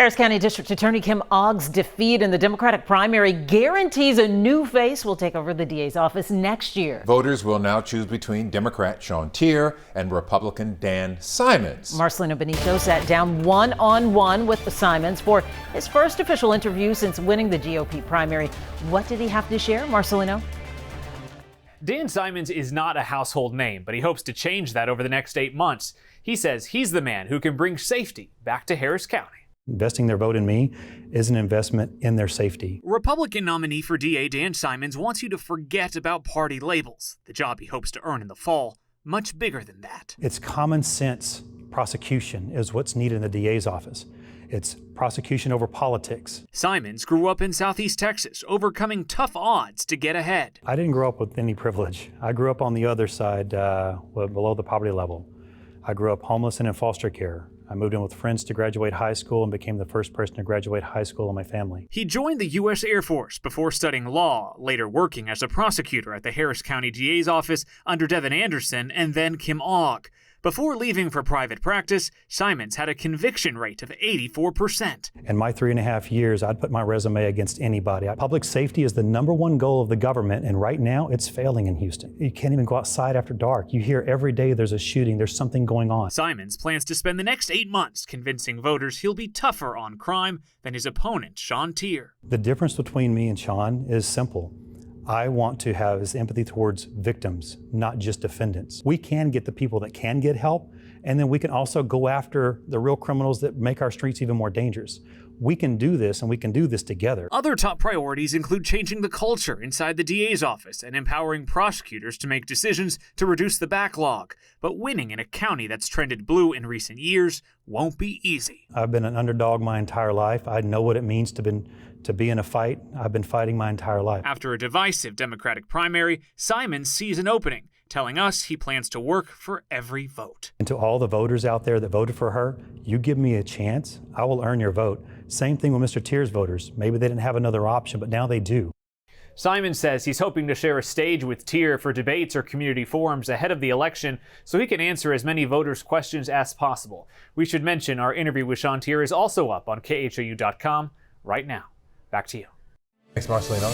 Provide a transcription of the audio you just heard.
Harris County District Attorney Kim Ogg's defeat in the Democratic primary guarantees a new face will take over the DA's office next year. Voters will now choose between Democrat Sean Tier and Republican Dan Simons. Marcelino Benito sat down one-on-one with the Simons for his first official interview since winning the GOP primary. What did he have to share, Marcelino? Dan Simons is not a household name, but he hopes to change that over the next 8 months. He says he's the man who can bring safety back to Harris County. Investing their vote in me is an investment in their safety. Republican nominee for DA Dan Simons wants you to forget about party labels. The job he hopes to earn in the fall, much bigger than that. It's common sense prosecution is what's needed in the DA's office. It's prosecution over politics. Simons grew up in Southeast Texas, overcoming tough odds to get ahead. I didn't grow up with any privilege. I grew up on the other side, below the poverty level. I grew up homeless and in foster care. I moved in with friends to graduate high school and became the first person to graduate high school in my family. He joined the U.S. Air Force before studying law, later working as a prosecutor at the Harris County DA's office under Devin Anderson and then Kim Ogg. Before leaving for private practice, Simons had a conviction rate of 84%. In my 3.5 years, I'd put my resume against anybody. Public safety is the #1 goal of the government, and right now it's failing in Houston. You can't even go outside after dark. You hear every day there's a shooting, there's something going on. Simons plans to spend the next 8 months convincing voters he'll be tougher on crime than his opponent, Sean Tier. The difference between me and Sean is simple. I want to have his empathy towards victims, not just defendants. We can get the people that can get help, and then we can also go after the real criminals that make our streets even more dangerous. We can do this, and we can do this together. Other top priorities include changing the culture inside the DA's office and empowering prosecutors to make decisions to reduce the backlog. But winning in a county that's trended blue in recent years won't be easy. I've been an underdog my entire life. I know what it means to be in a fight. I've been fighting my entire life. After a divisive Democratic primary, Simons sees an opening, telling us he plans to work for every vote. And to all the voters out there that voted for her, you give me a chance, I will earn your vote. Same thing with Mr. Tier's voters. Maybe they didn't have another option, but now they do. Simons says he's hoping to share a stage with Tier for debates or community forums ahead of the election so he can answer as many voters' questions as possible. We should mention our interview with Sean Tier is also up on KHOU.com right now. Back to you. Thanks, Marcelino.